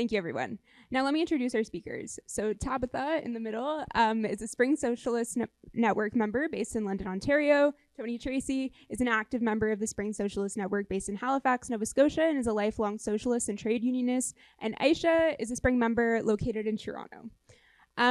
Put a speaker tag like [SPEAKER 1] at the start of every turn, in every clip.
[SPEAKER 1] Thank you, everyone. Now let me introduce our speakers. So Tabitha in the middle is a Spring Socialist Network member based in London, Ontario. Tony Tracy is an active member of the Spring Socialist Network based in Halifax, Nova Scotia, and is a lifelong socialist and trade unionist. And Ayesha is a Spring member located in Toronto.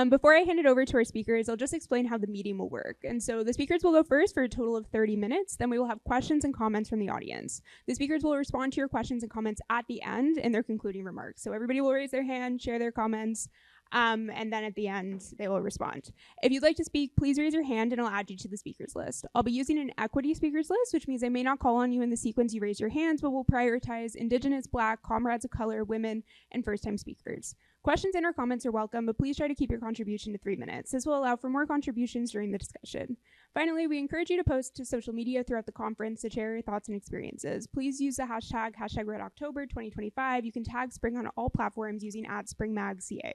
[SPEAKER 1] Before I hand it over to our speakers, I'll just explain how the meeting will work. And so the speakers will go first for a total of 30 minutes. Then we will have questions and comments from the audience. The speakers will respond to your questions and comments at the end in their concluding remarks. So everybody will raise their hand, share their comments, and then at the end, they will respond. If you'd like to speak, please raise your hand and I'll add you to the speakers list. I'll be using an equity speakers list, which means I may not call on you in the sequence you raise your hands, but we'll prioritize Indigenous, Black, comrades of color, women, and first-time speakers. Questions and or comments are welcome, but please try to keep your contribution to 3 minutes. This will allow for more contributions during the discussion. Finally, we encourage you to post to social media throughout the conference to share your thoughts and experiences. Please use the hashtag #RedOctober2025. You can tag Spring on all platforms using @SpringMag.ca.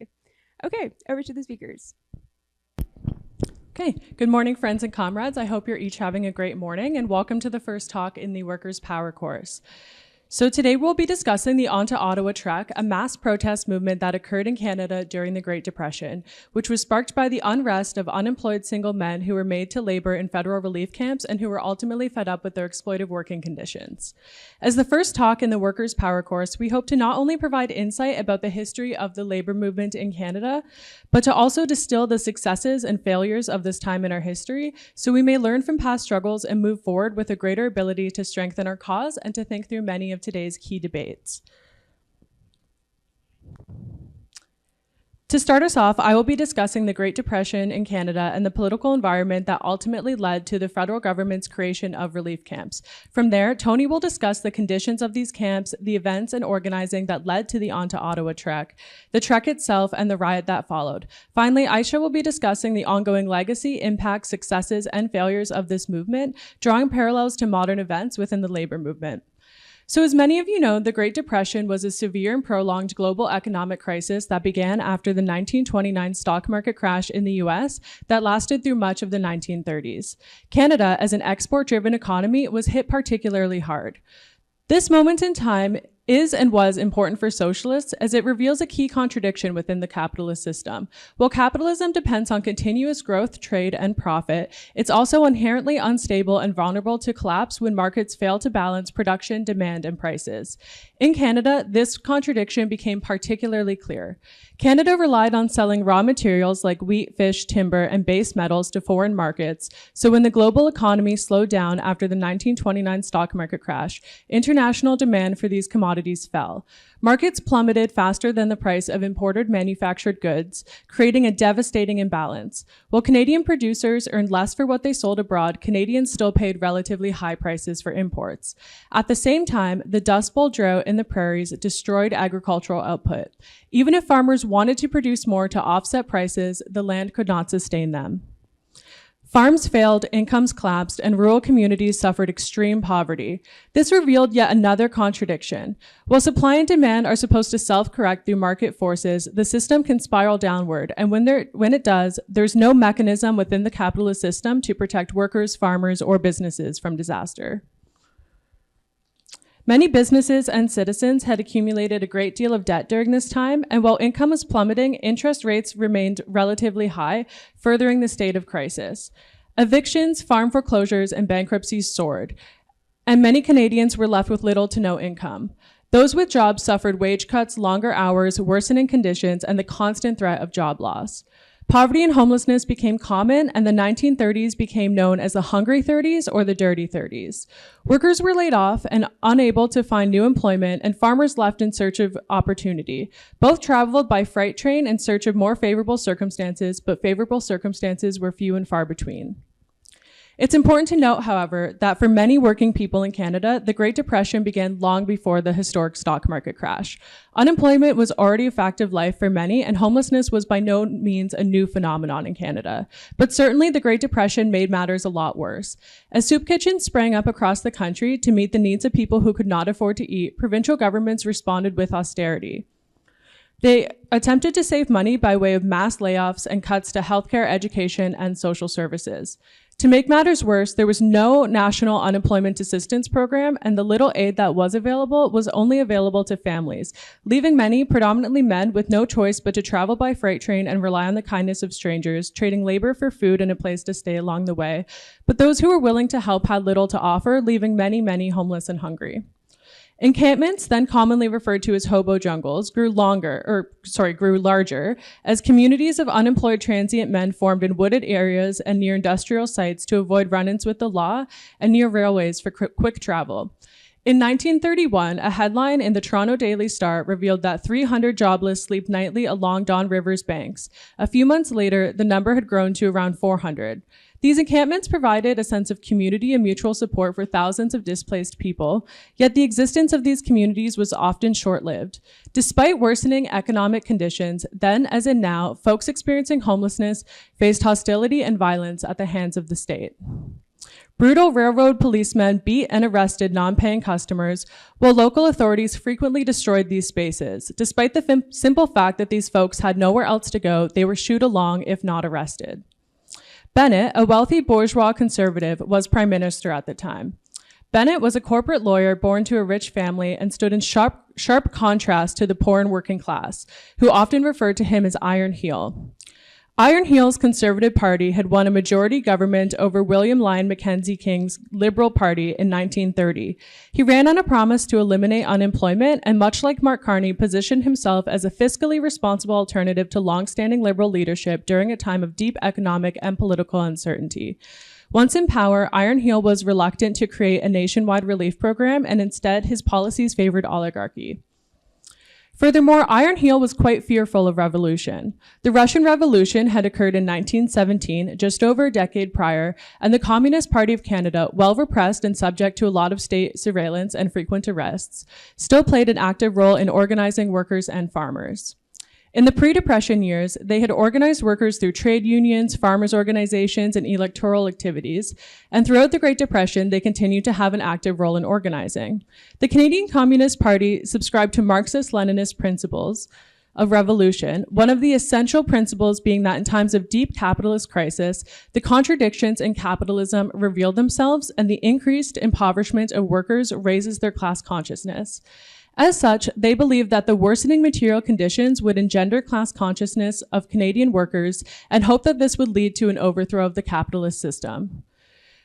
[SPEAKER 1] Okay, over to the speakers.
[SPEAKER 2] Okay, good morning, friends and comrades. I hope you're each having a great morning, and welcome to the first talk in the Workers' Power course. So today we'll be discussing the On-to-Ottawa Trek, a mass protest movement that occurred in Canada during the Great Depression, which was sparked by the unrest of unemployed single men who were made to labor in federal relief camps and who were ultimately fed up with their exploitive working conditions. As the first talk in the Workers' Power course, we hope to not only provide insight about the history of the labor movement in Canada, but to also distill the successes and failures of this time in our history, so we may learn from past struggles and move forward with a greater ability to strengthen our cause and to think through many of today's key debates. To start us off, I will be discussing the Great Depression in Canada and the political environment that ultimately led to the federal government's creation of relief camps. From there, Tony will discuss the conditions of these camps, the events and organizing that led to the On-to-Ottawa Trek, the Trek itself, and the riot that followed. Finally, Ayesha will be discussing the ongoing legacy, impacts, successes, and failures of this movement, drawing parallels to modern events within the labor movement. So as many of you know, the Great Depression was a severe and prolonged global economic crisis that began after the 1929 stock market crash in the US that lasted through much of the 1930s. Canada, as an export-driven economy, was hit particularly hard. This moment in time is and was important for socialists as it reveals a key contradiction within the capitalist system. While capitalism depends on continuous growth, trade, and profit, it's also inherently unstable and vulnerable to collapse when markets fail to balance production, demand, and prices. In Canada, this contradiction became particularly clear. Canada relied on selling raw materials like wheat, fish, timber, and base metals to foreign markets, so when the global economy slowed down after the 1929 stock market crash, international demand for these commodities fell. Markets plummeted faster than the price of imported manufactured goods, creating a devastating imbalance. While Canadian producers earned less for what they sold abroad, Canadians still paid relatively high prices for imports. At the same time, the Dust Bowl drought in the prairies destroyed agricultural output. Even if farmers wanted to produce more to offset prices, the land could not sustain them. Farms failed, incomes collapsed, and rural communities suffered extreme poverty. This revealed yet another contradiction. While supply and demand are supposed to self-correct through market forces, the system can spiral downward, and when it does, there's no mechanism within the capitalist system to protect workers, farmers, or businesses from disaster. Many businesses and citizens had accumulated a great deal of debt during this time, and while income was plummeting, interest rates remained relatively high, furthering the state of crisis. Evictions, farm foreclosures, and bankruptcies soared, and many Canadians were left with little to no income. Those with jobs suffered wage cuts, longer hours, worsening conditions, and the constant threat of job loss. Poverty and homelessness became common, and the 1930s became known as the Hungry 30s or the Dirty 30s. Workers were laid off and unable to find new employment, and farmers left in search of opportunity. Both traveled by freight train in search of more favorable circumstances, but favorable circumstances were few and far between. It's important to note, however, that for many working people in Canada, the Great Depression began long before the historic stock market crash. Unemployment was already a fact of life for many, and homelessness was by no means a new phenomenon in Canada. But certainly the Great Depression made matters a lot worse. As soup kitchens sprang up across the country to meet the needs of people who could not afford to eat, provincial governments responded with austerity. They attempted to save money by way of mass layoffs and cuts to healthcare, education, and social services. To make matters worse, there was no national unemployment assistance program, and the little aid that was available was only available to families, leaving many, predominantly men, with no choice but to travel by freight train and rely on the kindness of strangers, trading labor for food and a place to stay along the way. But those who were willing to help had little to offer, leaving many, many homeless and hungry. Encampments, then commonly referred to as hobo jungles, grew larger as communities of unemployed transient men formed in wooded areas and near industrial sites to avoid run-ins with the law and near railways for quick travel. In 1931, a headline in the Toronto Daily Star revealed that 300 jobless sleep nightly along Don River's banks. A few months later, the number had grown to around 400. These encampments provided a sense of community and mutual support for thousands of displaced people, yet the existence of these communities was often short-lived. Despite worsening economic conditions, then as in now, folks experiencing homelessness faced hostility and violence at the hands of the state. Brutal railroad policemen beat and arrested non-paying customers, while local authorities frequently destroyed these spaces. Despite the simple fact that these folks had nowhere else to go, they were shooed along if not arrested. Bennett, a wealthy bourgeois conservative, was prime minister at the time. Bennett was a corporate lawyer born to a rich family and stood in sharp contrast to the poor and working class, who often referred to him as Iron Heel. Iron Heel's Conservative Party had won a majority government over William Lyon Mackenzie King's Liberal Party in 1930. He ran on a promise to eliminate unemployment and, much like Mark Carney, positioned himself as a fiscally responsible alternative to long-standing Liberal leadership during a time of deep economic and political uncertainty. Once in power, Iron Heel was reluctant to create a nationwide relief program, and instead his policies favored oligarchy. Furthermore, Iron Heel was quite fearful of revolution. The Russian Revolution had occurred in 1917, just over a decade prior, and the Communist Party of Canada, well repressed and subject to a lot of state surveillance and frequent arrests, still played an active role in organizing workers and farmers. In the pre-Depression years, they had organized workers through trade unions, farmers' organizations, and electoral activities, and throughout the Great Depression, they continued to have an active role in organizing. The Canadian Communist Party subscribed to Marxist-Leninist principles of revolution, one of the essential principles being that in times of deep capitalist crisis, the contradictions in capitalism reveal themselves, and the increased impoverishment of workers raises their class consciousness. As such, they believed that the worsening material conditions would engender class consciousness of Canadian workers and hoped that this would lead to an overthrow of the capitalist system.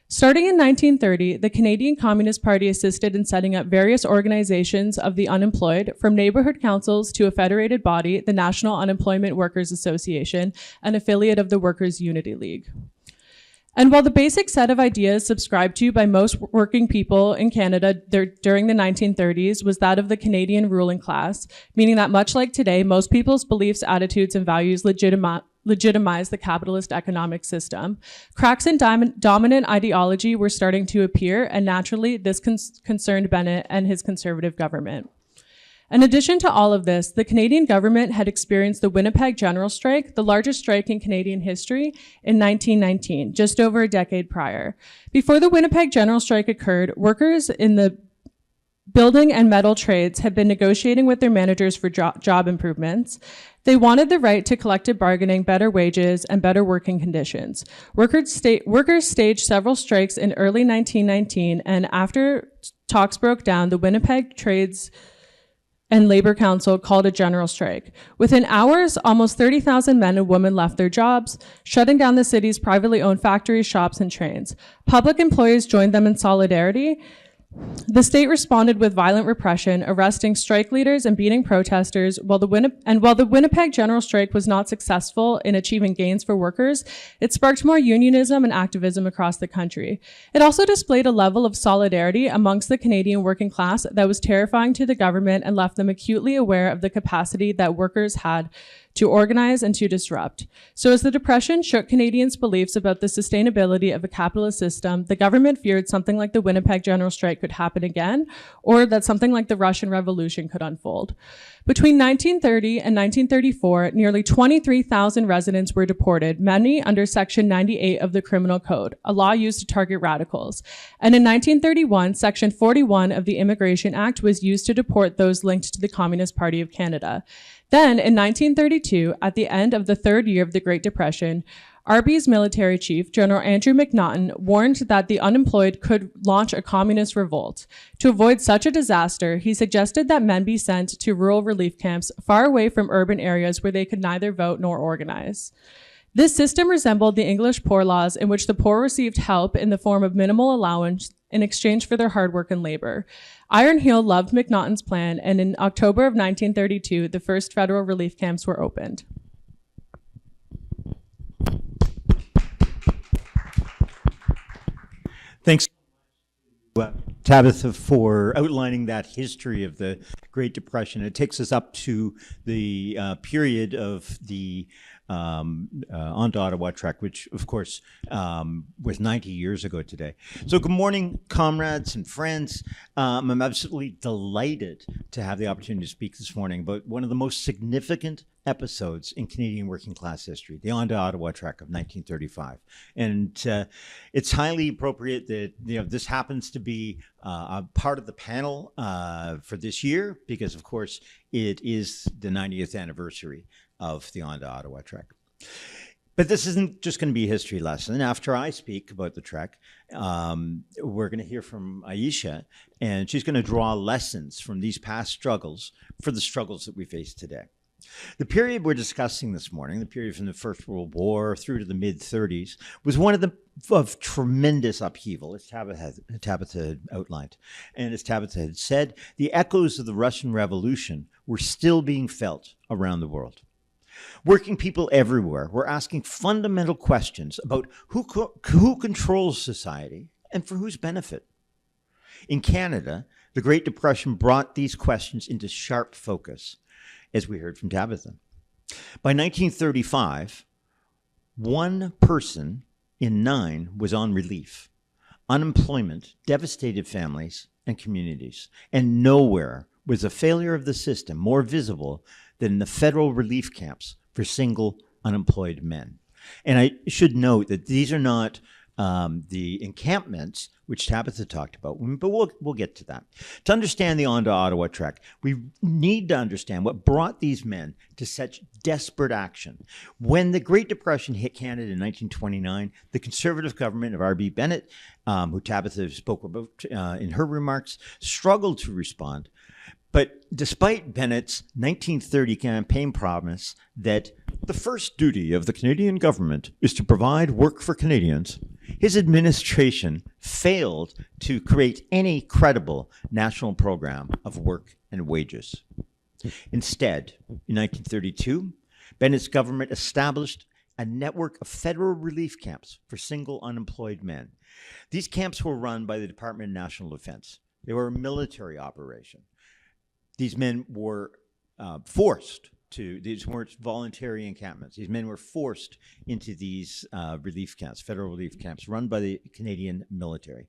[SPEAKER 2] Starting in 1930, the Canadian Communist Party assisted in setting up various organizations of the unemployed, from neighborhood councils to a federated body, the National Unemployment Workers Association, an affiliate of the Workers' Unity League. And while the basic set of ideas subscribed to by most working people in Canada during the 1930s was that of the Canadian ruling class, meaning that much like today, most people's beliefs, attitudes, and values legitimize the capitalist economic system, cracks in dominant ideology were starting to appear, and naturally, this concerned Bennett and his conservative government. In addition to all of this, the Canadian government had experienced the Winnipeg General Strike, the largest strike in Canadian history, in 1919, just over a decade prior. Before the Winnipeg General Strike occurred, workers in the building and metal trades had been negotiating with their managers for job improvements. They wanted the right to collective bargaining, better wages, and better working conditions. Workers staged several strikes in early 1919, and after talks broke down, the Winnipeg Trades and Labor Council called a general strike. Within hours, almost 30,000 men and women left their jobs, shutting down the city's privately owned factories, shops, and trains. Public employees joined them in solidarity. The state responded with violent repression, arresting strike leaders and beating protesters. While the Winnipeg General Strike was not successful in achieving gains for workers, it sparked more unionism and activism across the country. It also displayed a level of solidarity amongst the Canadian working class that was terrifying to the government and left them acutely aware of the capacity that workers had to organize and to disrupt. So as the Depression shook Canadians' beliefs about the sustainability of a capitalist system, the government feared something like the Winnipeg General Strike could happen again, or that something like the Russian Revolution could unfold. Between 1930 and 1934, nearly 23,000 residents were deported, many under Section 98 of the Criminal Code, a law used to target radicals. And in 1931, Section 41 of the Immigration Act was used to deport those linked to the Communist Party of Canada. Then, in 1932, at the end of the third year of the Great Depression, RB's military chief, General Andrew McNaughton, warned that the unemployed could launch a communist revolt. To avoid such a disaster, he suggested that men be sent to rural relief camps far away from urban areas where they could neither vote nor organize. This system resembled the English Poor Laws, in which the poor received help in the form of minimal allowance in exchange for their hard work and labor. Iron Heel loved McNaughton's plan, and in October of 1932, the first federal relief camps were opened.
[SPEAKER 3] Thanks, Tabatha, for outlining that history of the Great Depression. It takes us up to the period of the On-to-Ottawa Trek, which, of course, was 90 years ago today. So good morning, comrades and friends. I'm absolutely delighted to have the opportunity to speak this morning about one of the most significant episodes in Canadian working class history, the On-to-Ottawa Trek of 1935. And it's highly appropriate that this happens to be a part of the panel for this year because, of course, it is the 90th anniversary of the On-to-Ottawa Trek. But this isn't just going to be a history lesson. After I speak about the Trek, we're going to hear from Ayesha, and she's going to draw lessons from these past struggles for the struggles that we face today. The period we're discussing this morning, the period from the First World War through to the mid-30s, was one of tremendous upheaval, as Tabatha had outlined. And as Tabatha had said, the echoes of the Russian Revolution were still being felt around the world. Working people everywhere were asking fundamental questions about who controls society and for whose benefit. In Canada, the Great Depression brought these questions into sharp focus, as we heard from Tabatha. By 1935, 1 person in 9 was on relief. Unemployment devastated families and communities, and nowhere was a failure of the system more visible than in the federal relief camps for single unemployed men. And I should note that these are not the encampments which Tabatha talked about, but we'll get to that. To understand the On-to-Ottawa Trek, we need to understand what brought these men to such desperate action. When the Great Depression hit Canada in 1929, the Conservative government of R.B. Bennett, who Tabatha spoke about in her remarks, struggled to respond. But despite Bennett's 1930 campaign promise that the first duty of the Canadian government is to provide work for Canadians, his administration failed to create any credible national program of work and wages. Instead, in 1932, Bennett's government established a network of federal relief camps for single unemployed men. These camps were run by the Department of National Defense. They were a military operation. These men were these weren't voluntary encampments. These men were forced into these relief camps, federal relief camps run by the Canadian military.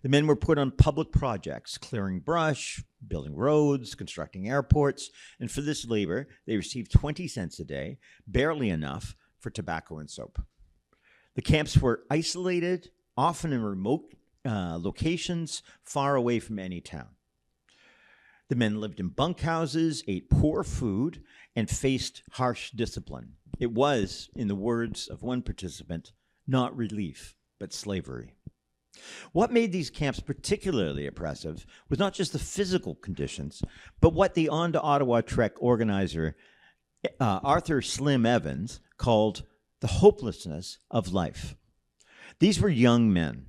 [SPEAKER 3] The men were put on public projects, clearing brush, building roads, constructing airports, and for this labor, they received 20 cents a day, barely enough for tobacco and soap. The camps were isolated, often in remote locations, far away from any town. The men lived in bunkhouses, ate poor food, and faced harsh discipline. It was, in the words of one participant, not relief, but slavery. What made these camps particularly oppressive was not just the physical conditions, but what the On-to-Ottawa Trek organizer Arthur Slim Evans called the hopelessness of life. These were young men,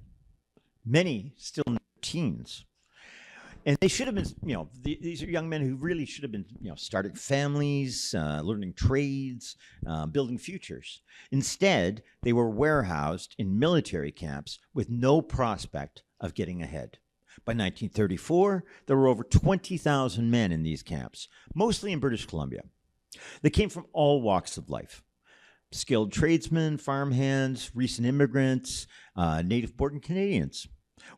[SPEAKER 3] many still in their teens. And they should have been, these are young men who really should have been, starting families, learning trades, building futures. Instead, they were warehoused in military camps with no prospect of getting ahead. By 1934, there were over 20,000 men in these camps, mostly in British Columbia. They came from all walks of life. Skilled tradesmen, farmhands, recent immigrants, native-born Canadians.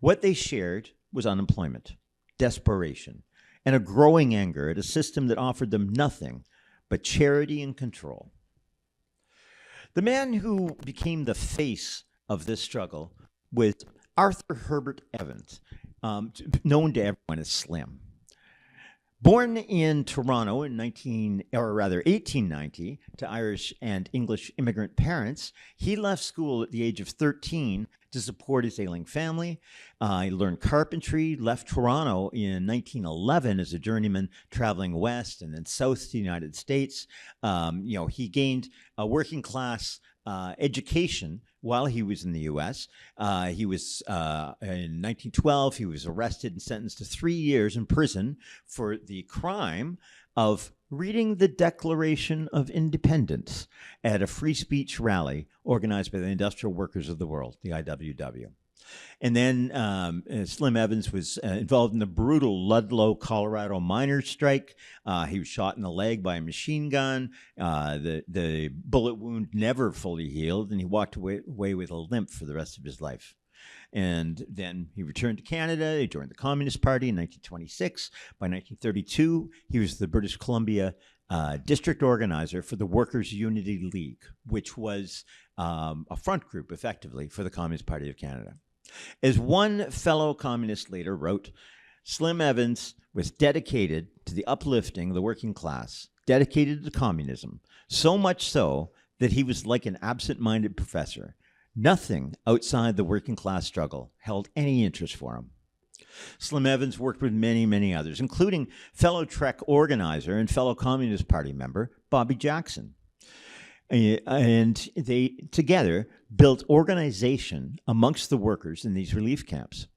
[SPEAKER 3] What they shared was unemployment, desperation, and a growing anger at a system that offered them nothing but charity and control. The man who became the face of this struggle was Arthur Herbert Evans, known to everyone as Slim. Born in Toronto in 1890 to Irish and English immigrant parents, he left school at the age of 13 to support his ailing family. He learned carpentry, left Toronto in 1911 as a journeyman, traveling west and then south to the United States. He gained a working class education while he was in the U.S. In 1912, he was arrested and sentenced to 3 years in prison for the crime of reading the Declaration of Independence at a free speech rally organized by the Industrial Workers of the World, the IWW. And then Slim Evans was involved in the brutal Ludlow, Colorado miners' strike. He was shot in the leg by a machine gun. The bullet wound never fully healed, and he walked away with a limp for the rest of his life. And then he returned to Canada. He joined the Communist Party in 1926. By 1932, he was the British Columbia district organizer for the Workers' Unity League, which was a front group, effectively, for the Communist Party of Canada. As one fellow communist leader wrote, Slim Evans was dedicated to the uplifting of the working class, dedicated to communism, so much so that he was like an absent-minded professor. Nothing outside the working class struggle held any interest for him. Slim Evans worked with many, many others, including fellow Trek organizer and fellow Communist Party member Bobby Jackson. And they together built organization amongst the workers in these relief camps.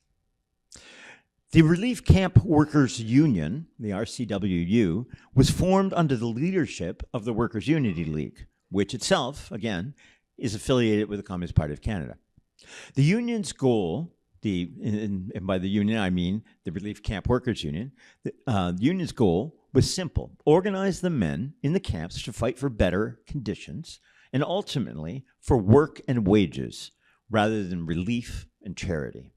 [SPEAKER 3] The Relief Camp Workers Union, the RCWU, was formed under the leadership of the Workers' Unity League, which itself, again, is affiliated with the Communist Party of Canada. The union's goal, and by the union I mean the Relief Camp Workers Union, the union's goal was simple: organize the men in the camps to fight for better conditions and ultimately for work and wages rather than relief and charity.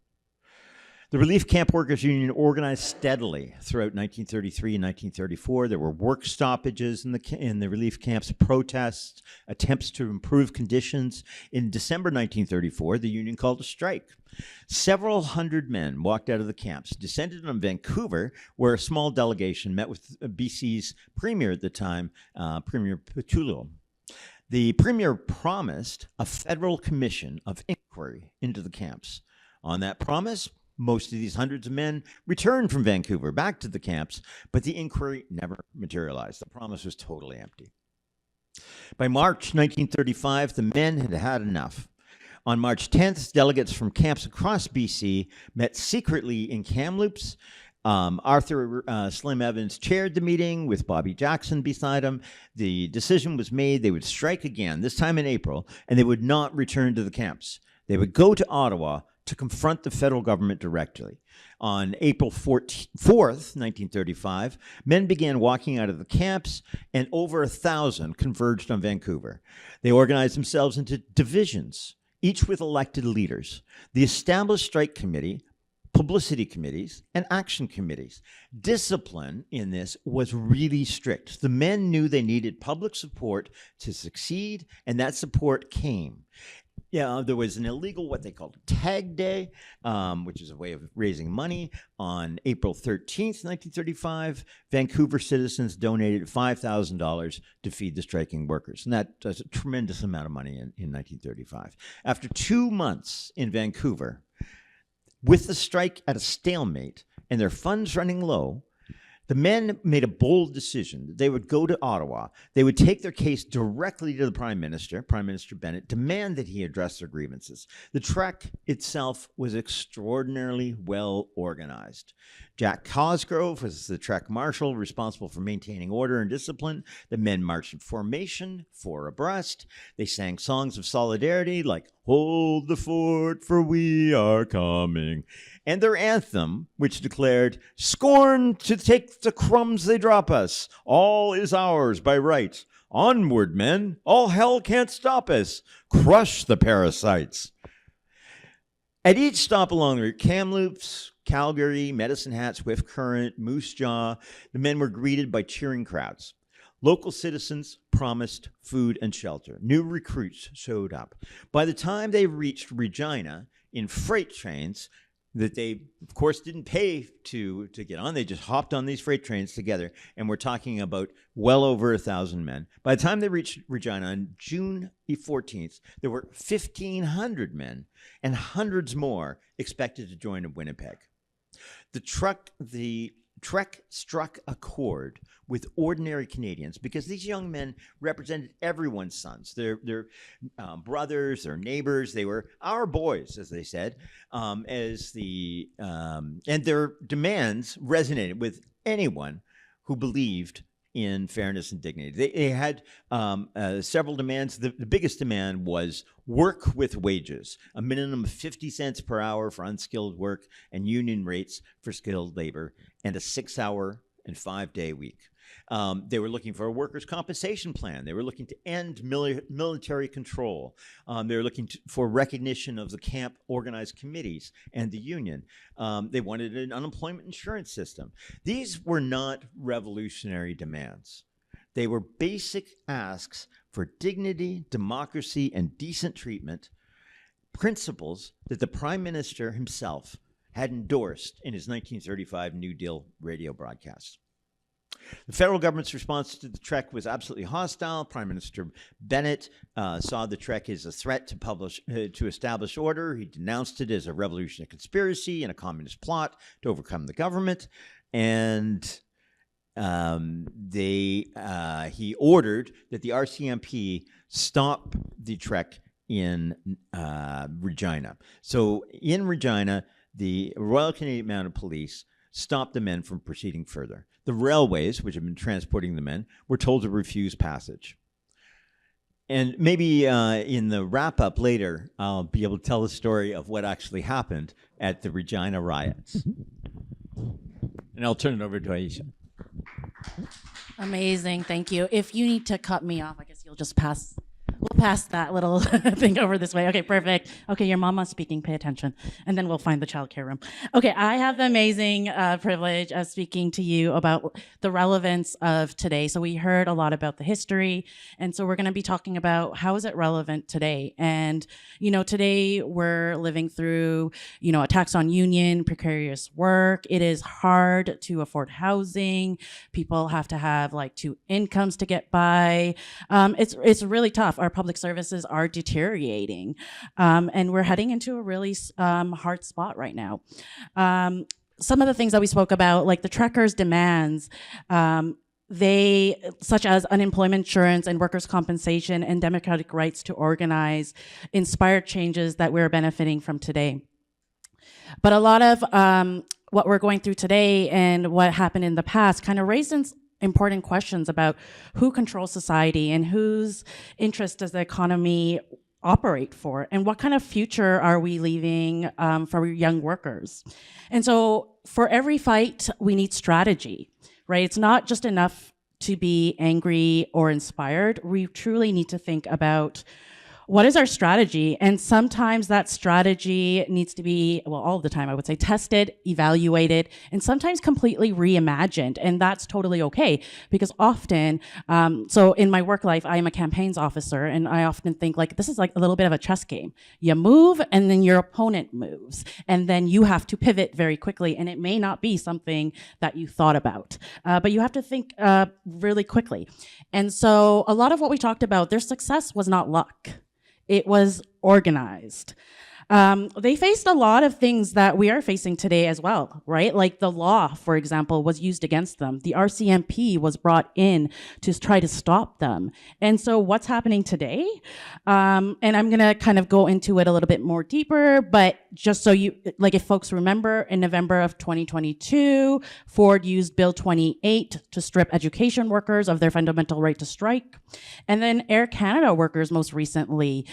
[SPEAKER 3] The Relief Camp Workers Union organized steadily throughout 1933 and 1934. There were work stoppages in the relief camps, protests, attempts to improve conditions. In December 1934, the union called a strike. Several hundred men walked out of the camps, descended on Vancouver, where a small delegation met with BC's premier at the time, Premier Petullo. The premier promised a federal commission of inquiry into the camps. On that promise, most of these hundreds of men returned from Vancouver back to the camps, but the inquiry never materialized. The promise was totally empty. By March 1935, the men had had enough. On March 10th, delegates from camps across BC met secretly in Kamloops. Arthur Slim Evans chaired the meeting with Bobby Jackson beside him. The decision was made they would strike again, this time in April, and they would not return to the camps. They would go to Ottawa to confront the federal government directly. On April 4th, 1935, men began walking out of the camps, and over 1,000 converged on Vancouver. They organized themselves into divisions, each with elected leaders. The established strike committee, publicity committees, and action committees. Discipline in this was really strict. The men knew they needed public support to succeed, and that support came. Yeah, there was an illegal, what they called Tag Day, which is a way of raising money. On April 13th, 1935, Vancouver citizens donated $5,000 to feed the striking workers. And that does a tremendous amount of money in 1935. After 2 months in Vancouver, with the strike at a stalemate and their funds running low, the men made a bold decision that they would go to Ottawa. They would take their case directly to the Prime Minister Bennett, demand that he address their grievances. The trek itself was extraordinarily well organized. Jack Cosgrove was the trek marshal responsible for maintaining order and discipline. The men marched in formation, 4 abreast. They sang songs of solidarity like "Hold the Fort, for we are coming." And their anthem, which declared, "Scorn to take the crumbs they drop us. All is ours by right. Onward, men. All hell can't stop us. Crush the parasites." At each stop along the route, Kamloops, Calgary, Medicine Hat, Swift Current, Moose Jaw, the men were greeted by cheering crowds. Local citizens promised food and shelter. New recruits showed up. By the time they reached Regina in freight trains, that they, of course, didn't pay to get on. They just hopped on these freight trains together, and we're talking about well over 1,000 men. By the time they reached Regina on June 14th, there were 1,500 men and hundreds more expected to join in Winnipeg. The Trek struck a chord with ordinary Canadians because these young men represented everyone's sons, their brothers, their neighbors. They were our boys, as they said, and their demands resonated with anyone who believed in fairness and dignity. They had several demands. The biggest demand was work with wages, a minimum of 50 cents per hour for unskilled work and union rates for skilled labor, and a 6-hour and 5-day week. They were looking for a workers' compensation plan. They were looking to end military control. They were looking for recognition of the camp organized committees and the union. They wanted an unemployment insurance system. These were not revolutionary demands. They were basic asks for dignity, democracy, and decent treatment, principles that the Prime Minister himself had endorsed in his 1935 New Deal radio broadcast. The federal government's response to the Trek was absolutely hostile. Prime Minister Bennett saw the Trek as a threat to establish order. He denounced it as a revolutionary conspiracy and a communist plot to overcome the government. And he ordered that the RCMP stop the Trek in Regina. So in Regina, the Royal Canadian Mounted Police stopped the men from proceeding further. The railways, which had been transporting the men, were told to refuse passage. And maybe in the wrap-up later, I'll be able to tell the story of what actually happened at the Regina riots. And I'll turn it over to Ayesha.
[SPEAKER 4] Amazing, thank you. If you need to cut me off, I guess you'll just pass. We'll pass that little thing over this way. Okay, perfect. Okay, your mama's speaking, pay attention. And then we'll find the childcare room. Okay, I have the amazing privilege of speaking to you about the relevance of today. So we heard a lot about the history. And so we're gonna be talking about how is it relevant today? And, today we're living through, attacks on union, precarious work. It is hard to afford housing. People have to have like 2 incomes to get by. It's really tough. Our public services are deteriorating, and we're heading into a really hard spot right now. Some of the things that we spoke about, like the Trekkers' demands, such as unemployment insurance and workers' compensation and democratic rights to organize, inspired changes that we're benefiting from today. But a lot of what we're going through today and what happened in the past kind of raises important questions about who controls society and whose interest does the economy operate for, and what kind of future are we leaving for young workers. And so for every fight, we need strategy, right? It's not just enough to be angry or inspired. We truly need to think about what is our strategy? And sometimes that strategy needs to be, well, all the time, I would say, tested, evaluated, and sometimes completely reimagined. And that's totally okay, because often, so in my work life, I am a campaigns officer, and I often think like, this is like a little bit of a chess game. You move, and then your opponent moves, and then you have to pivot very quickly, and it may not be something that you thought about, but you have to think really quickly. And so a lot of what we talked about, their success was not luck. It was organized. They faced a lot of things that we are facing today as well, right? Like the law, for example, was used against them. The RCMP was brought in to try to stop them. And so what's happening today? And I'm gonna kind of go into it a little bit more deeper, but just so you, like if folks remember, in November of 2022, Ford used Bill 28 to strip education workers of their fundamental right to strike. And then Air Canada workers most recently,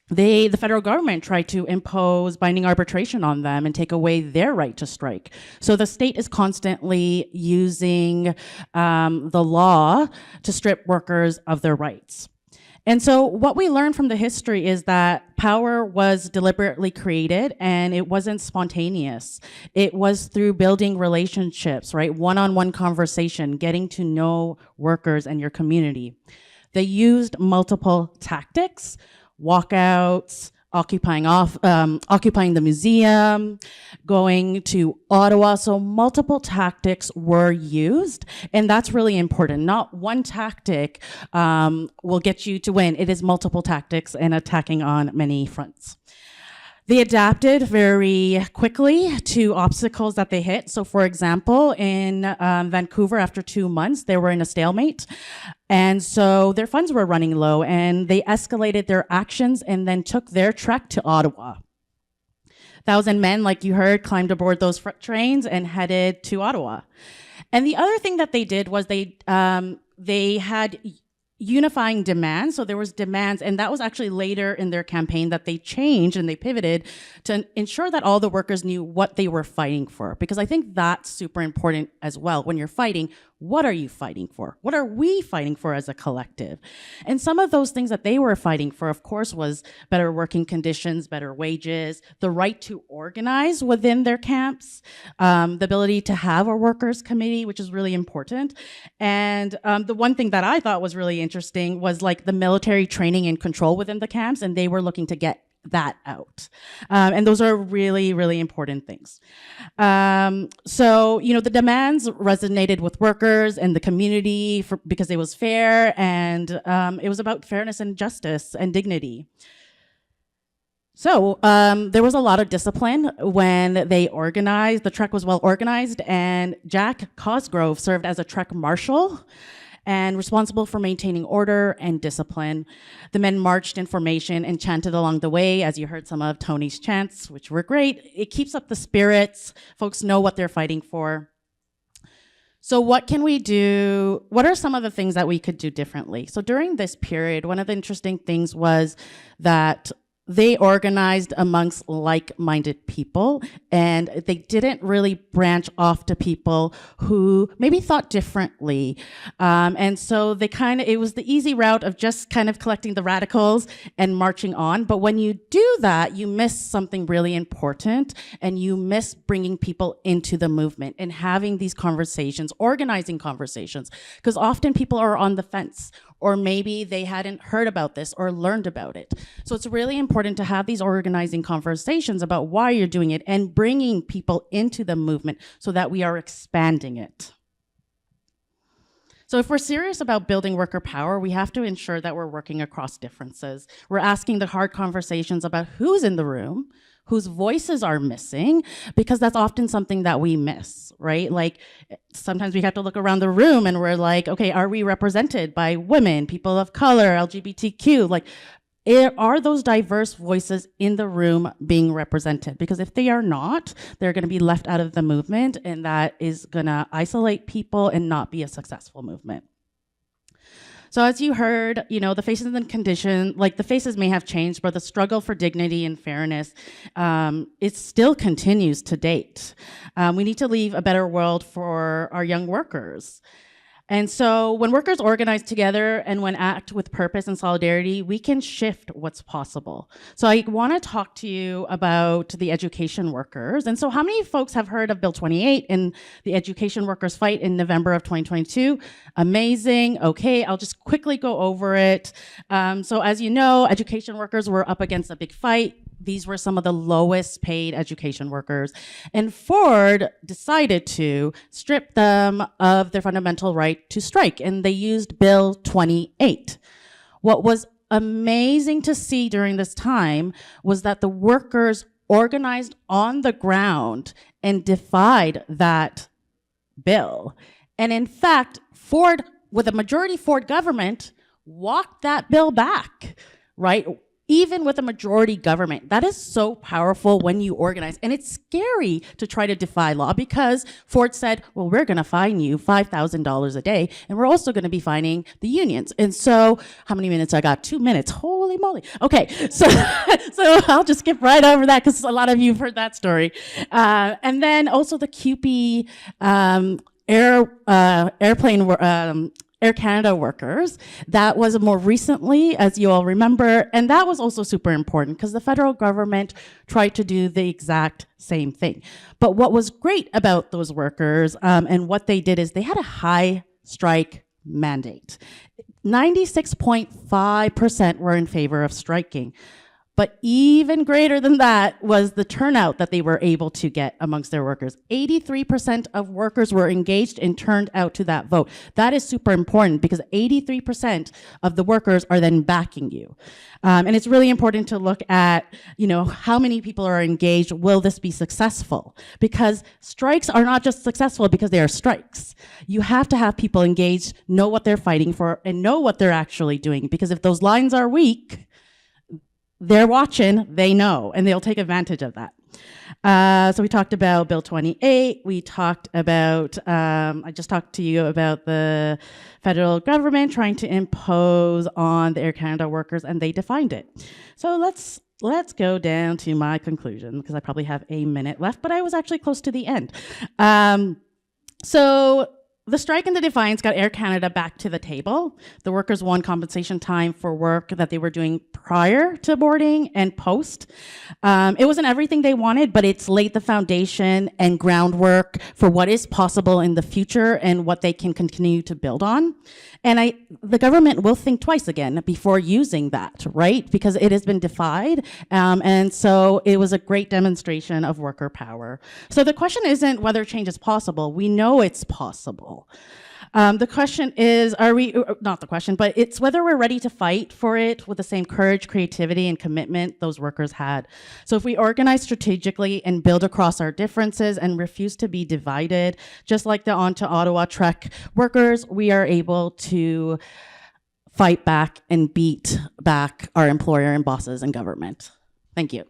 [SPEAKER 4] the federal government tried to impose binding arbitration on them and take away their right to strike. So the state is constantly using the law to strip workers of their rights. And so what we learned from the history is that power was deliberately created and it wasn't spontaneous. It was through building relationships, right? One-on-one conversation, getting to know workers and your community. They used multiple tactics: walkouts, occupying the museum, going to Ottawa. So multiple tactics were used, and that's really important. Not one tactic will get you to win. It is multiple tactics and attacking on many fronts. They adapted very quickly to obstacles that they hit. So for example, in Vancouver, after 2 months, they were in a stalemate. And so their funds were running low, and they escalated their actions and then took their trek to Ottawa. 1,000 men, like you heard, climbed aboard those trains and headed to Ottawa. And the other thing that they did was they had unifying demands. So there was demands, and that was actually later in their campaign that they changed and they pivoted to ensure that all the workers knew what they were fighting for. Because I think that's super important as well. When you're fighting, what are you fighting for? What are we fighting for as a collective? And some of those things that they were fighting for, of course, was better working conditions, better wages, the right to organize within their camps, the ability to have a workers' committee, which is really important. And the one thing that I thought was really interesting was like the military training and control within the camps, and they were looking to get that out. And those are really, really important things. So, the demands resonated with workers and the community because it was fair, and it was about fairness and justice and dignity. So there was a lot of discipline when they organized. The Trek was well organized, and Jack Cosgrove served as a Trek marshal and responsible for maintaining order and discipline. The men marched in formation and chanted along the way, as you heard some of Tony's chants, which were great. It keeps up the spirits. Folks know what they're fighting for. So what can we do? What are some of the things that we could do differently? So during this period, one of the interesting things was that they organized amongst like-minded people, and they didn't really branch off to people who maybe thought differently. And so it was the easy route of just kind of collecting the radicals and marching on. But when you do that, you miss something really important, and you miss bringing people into the movement and having these conversations, organizing conversations, because often people are on the fence, or maybe they hadn't heard about this or learned about it. So it's really important to have these organizing conversations about why you're doing it and bringing people into the movement so that we are expanding it. So if we're serious about building worker power, we have to ensure that we're working across differences. We're asking the hard conversations about who's in the room, whose voices are missing, because that's often something that we miss, right? Like sometimes we have to look around the room and we're like, okay, are we represented by women, people of color, LGBTQ? Like, are those diverse voices in the room being represented? Because if they are not, they're going to be left out of the movement, and that is going to isolate people and not be a successful movement. So as you heard, the faces and condition, like the faces may have changed, but the struggle for dignity and fairness, it still continues to date. We need to leave a better world for our young workers. And so when workers organize together and when act with purpose and solidarity, we can shift what's possible. So I want to talk to you about the education workers. And so how many folks have heard of Bill 28 and the education workers fight in November of 2022? Amazing. Okay, I'll just quickly go over it. So as you know, education workers were up against a big fight. These were some of the lowest paid education workers. And Ford decided to strip them of their fundamental right to strike, and they used Bill 28. What was amazing to see during this time was that the workers organized on the ground and defied that bill. And in fact, Ford, with a majority Ford government, walked that bill back, right? Even with a majority government. That is so powerful when you organize. And it's scary to try to defy law, because Ford said, well, we're going to fine you $5,000 a day, and we're also going to be fining the unions. And so, how many minutes I got? 2 minutes. Holy moly. Okay, so I'll just skip right over that, because a lot of you have heard that story. And then also the CUPE Air Canada workers. That was more recently, as you all remember, and that was also super important because the federal government tried to do the exact same thing. But what was great about those workers and what they did is they had a high strike mandate. 96.5% were in favor of striking. But even greater than that was the turnout that they were able to get amongst their workers. 83% of workers were engaged and turned out to that vote. That is super important because 83% of the workers are then backing you. And it's really important to look at, how many people are engaged. Will this be successful? Because strikes are not just successful because they are strikes. You have to have people engaged, know what they're fighting for, and know what they're actually doing. Because if those lines are weak, they're watching, they know, and they'll take advantage of that. So we talked about Bill 28. We talked about, I just talked to you about the federal government trying to impose on the Air Canada workers, and they defined it. So let's go down to my conclusion, because I probably have a minute left, but I was actually close to the end. So the strike and the defiance got Air Canada back to the table. The workers won compensation time for work that they were doing prior to boarding and post. It wasn't everything they wanted, but it's laid the foundation and groundwork for what is possible in the future and what they can continue to build on. And the government will think twice again before using that, right? Because it has been defied. And so it was a great demonstration of worker power. So the question isn't whether change is possible. We know it's possible. The question is, not the question, but it's whether we're ready to fight for it with the same courage, creativity, and commitment those workers had. So if we organize strategically and build across our differences and refuse to be divided, just like the On-to-Ottawa Trek workers, we are able to fight back and beat back our employer and bosses and government. Thank you.